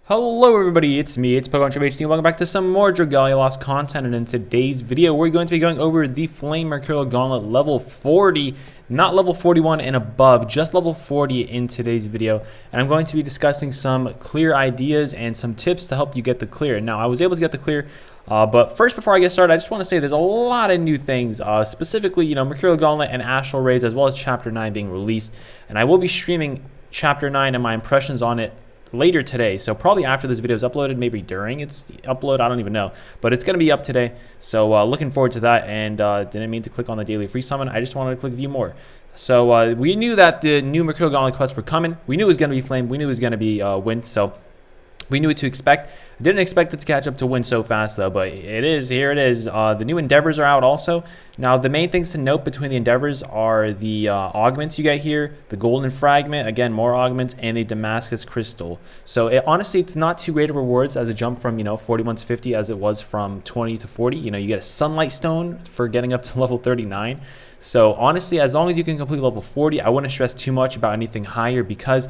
Hello everybody, it's me, it's PokemonTripHD, welcome back to some more Dragalia Lost content, and in today's video we're going to be going over the Flame Mercurial Gauntlet level 40, not level 41 and above, just level 40 in today's video, and I'm going to be discussing some clear ideas and some tips to help you get the clear. Now, I was able to get the clear, but first, before I get started, I just want to say there's a lot of new things, specifically, Mercurial Gauntlet and Astral Rays, as well as Chapter 9 being released, and I will be streaming Chapter 9 and my impressions on it later today, so probably after this video is uploaded, maybe during its upload, I don't even know, but it's going to be up today, so looking forward to that. And didn't mean to click on the daily free summon, I just wanted to click view more. So we knew that the new Mercurial Gauntlet quests were coming. We knew it was going to be Flame, we knew it was going to be Wind, so we knew what to expect. Didn't expect it to catch up to Wind so fast though, but it is. Here it is. The new endeavors are out also. Now, the main things to note between the endeavors are the augments you get here, the golden fragment, again more augments, and the Damascus crystal. So honestly, it's not too great of rewards as a jump from 41 to 50 as it was from 20 to 40. You get a sunlight stone for getting up to level 39. So honestly, as long as you can complete level 40, I wouldn't stress too much about anything higher, because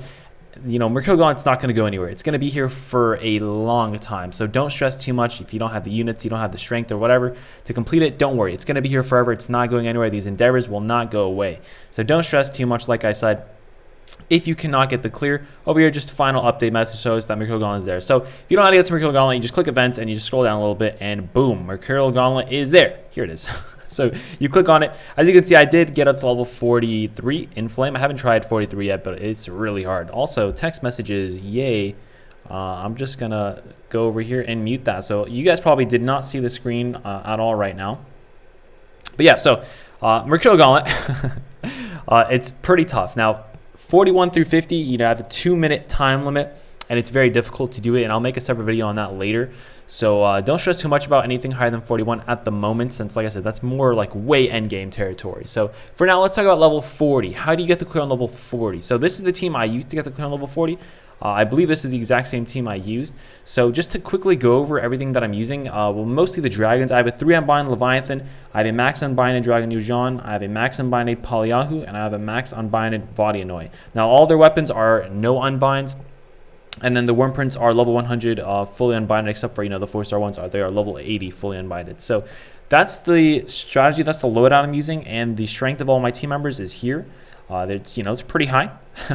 Mercurial Gauntlet's not going to go anywhere. It's going to be here for a long time. So don't stress too much if you don't have the units, you don't have the strength or whatever to complete it. Don't worry. It's going to be here forever. It's not going anywhere. These endeavors will not go away. So don't stress too much. Like I said, if you cannot get the clear, over here, just final update message shows that Mercurial Gauntlet is there. So if you don't know how to get to Mercurial Gauntlet, you just click events and you just scroll down a little bit and boom, Mercurial Gauntlet is there. Here it is. So you click on it. As you can see, I did get up to level 43 in Flame. I haven't tried 43 yet, but it's really hard. Also, text messages, yay. I'm just going to go over here and mute that. So you guys probably did not see the screen at all right now. But yeah, so Mercurial Gauntlet, it's pretty tough. Now, 41 through 50, you have a 2-minute time limit, and it's very difficult to do it, and I'll make a separate video on that later. So don't stress too much about anything higher than 41 at the moment, since, like I said, that's more like way end game territory. So for now, let's talk about level 40. How do you get the clear on level 40? So this is the team I used to get the clear on level 40. I believe this is the exact same team I used. So just to quickly go over everything that I'm using, well, mostly the dragons. I have a 3 unbinded Leviathan, I have a max unbinded Dragon Yuuzhan, I have a max unbinded Palyahu, and I have a max unbinded Vodianoi. Now all their weapons are no unbinds. And then the worm prints are level 100 fully unbinded, except for the 4-star ones they are level 80 fully unbinded. So that's the strategy, that's the loadout I'm using, and the strength of all my team members is here. It's it's pretty high.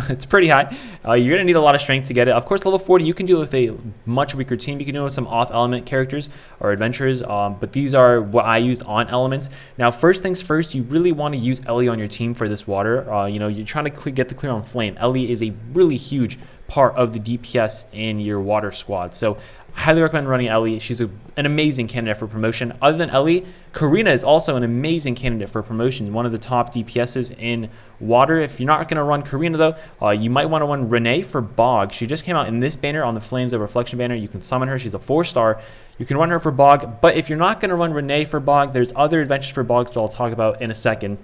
It's pretty high. You're gonna need a lot of strength to get it. Of course, level 40 you can do it with a much weaker team. You can do it with some off element characters or adventurers, but these are what I used on elements. Now, first things first, you really want to use Ellie on your team for this water. You're trying to get the clear on Flame. Ellie is a really huge part of the DPS in your water squad. So I highly recommend running Ellie. She's an amazing candidate for promotion. Other than Ellie, Karina is also an amazing candidate for promotion, one of the top DPSs in water. If you're not going to run Karina though, you might want to run Renee for Bog. She just came out in this banner on the Flames of Reflection banner. You can summon her. She's a 4-star. You can run her for Bog, but if you're not going to run Renee for Bog, there's other adventures for Bog, so I'll talk about in a second.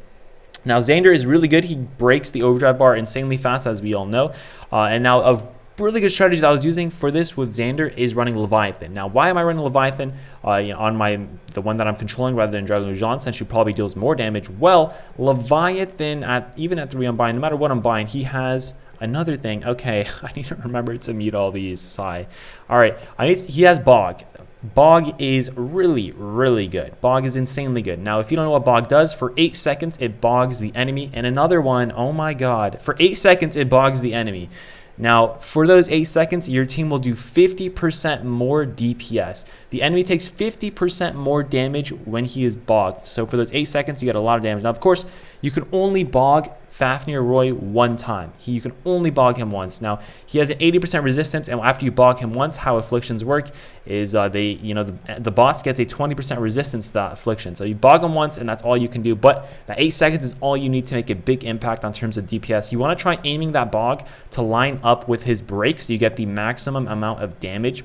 Now, Xander is really good. He breaks the overdrive bar insanely fast, as we all know. And now a really good strategy that I was using for this with Xander is running Leviathan. Now, why am I running Leviathan on the one that I'm controlling rather than Dragon Yuuzhan, since she probably deals more damage? Well, Leviathan, even at 3 unbind, no matter what unbind, he has another thing. Okay, I need to remember to mute all these. Sigh. All right, he has Bog. Bog is really, really good. Bog is insanely good. Now, if you don't know what Bog does, for 8 seconds, it bogs the enemy. And another one, oh my god, for 8 seconds, it bogs the enemy. Now, for those 8 seconds, your team will do 50% more DPS. The enemy takes 50% more damage when he is bogged. So for those 8 seconds, you get a lot of damage. Now, of course, you can only bog Fafnir Roy one time. You can only bog him once. Now, he has an 80% resistance, and after you bog him once, how afflictions work is the boss gets a 20% resistance to that affliction. So you bog him once, and that's all you can do. But that 8 seconds is all you need to make a big impact on terms of DPS. You want to try aiming that bog to line up with his break so you get the maximum amount of damage.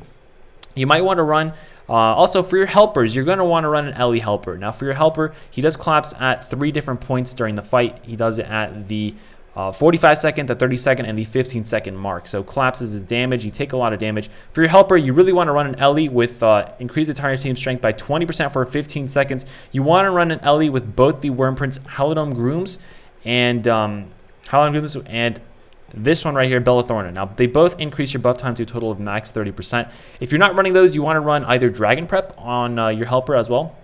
You might want to run also for your helpers, you're going to want to run an Ellie helper. Now for your helper, he does collapse at 3 different points during the fight. He does it at the 45-second, the 30-second, and the 15-second mark. So collapses his damage. You take a lot of damage. For your helper, you really want to run an Ellie with increase the entire team strength by 20% for 15 seconds. You want to run an Ellie with both the Worm Prince Halidom Grooms and this one right here, Bellathorna. Now, they both increase your buff time to a total of max 30%. If you're not running those, you want to run either Dragon Prep on your helper as well.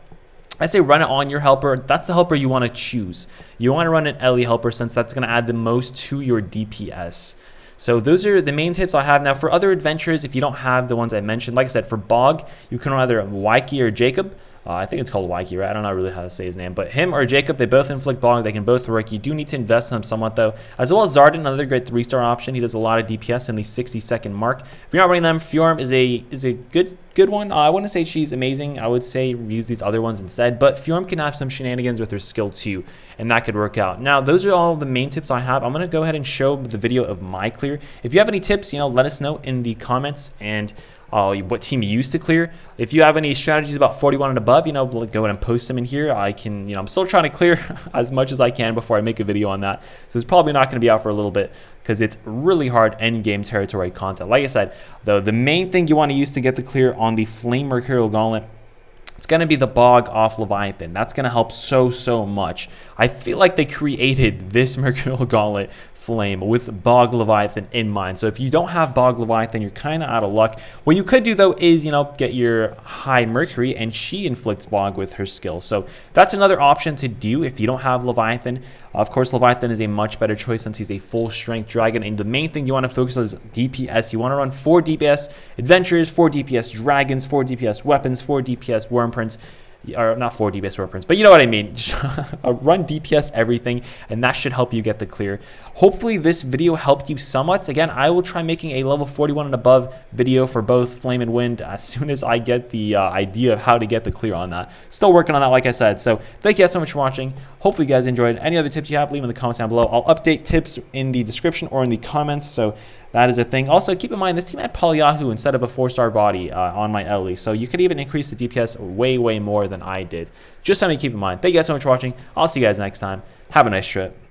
I say run it on your helper. That's the helper you want to choose. You want to run an Ellie helper since that's going to add the most to your DPS. So those are the main tips I have. Now for other adventures, if you don't have the ones I mentioned, like I said, for Bog, you can run either Waiki or Jacob. I think it's called Waiki, right? I don't know really how to say his name, but him or Jacob, they both inflict Bog. They can both work. You do need to invest in them somewhat though. As well as Zardan, another great 3-star option. He does a lot of DPS in the 60-second mark. If you're not running them, Fjorm is a good one. I wouldn't say she's amazing. I would say use these other ones instead, but Fjorm can have some shenanigans with her skill too, and that could work out. Now, those are all the main tips I have. I'm going to go ahead and show the video of my clear. If you have any tips, let us know in the comments, and what team you used to clear. If you have any strategies about 41 and above, go ahead and post them in here. I can, I'm still trying to clear as much as I can before I make a video on that. So it's probably not going to be out for a little bit because it's really hard end game territory content. Like I said, though, the main thing you want to use to get the clear on the Flame Mercurial Gauntlet, it's going to be the Bog off Leviathan. That's going to help so much. I feel like they created this Mercurial Gauntlet Flame with Bog Leviathan in mind. So if you don't have Bog Leviathan, you're kind of out of luck. What you could do though is, get your High Mercury, and she inflicts Bog with her skill. So that's another option to do if you don't have Leviathan. Of course, Leviathan is a much better choice since he's a full strength dragon. And the main thing you want to focus on is DPS. You want to run 4 DPS adventures, 4 DPS dragons, 4 DPS weapons, 4 DPS worm prints. Or not 4 DPS worm prints, but you know what I mean. Run DPS everything, and that should help you get the clear. Hopefully this video helped you somewhat. Again, I will try making a level 41 and above video for both Flame and Wind as soon as I get the idea of how to get the clear on that. Still working on that, like I said. So thank you guys so much for watching. Hopefully you guys enjoyed. Any other tips you have, leave them in the comments down below. I'll update tips in the description or in the comments. So that is a thing. Also, keep in mind, this team had Polyahu instead of a 4-star body on my Ellie. So you could even increase the DPS way more than I did. Just something to keep in mind. Thank you guys so much for watching. I'll see you guys next time. Have a nice trip.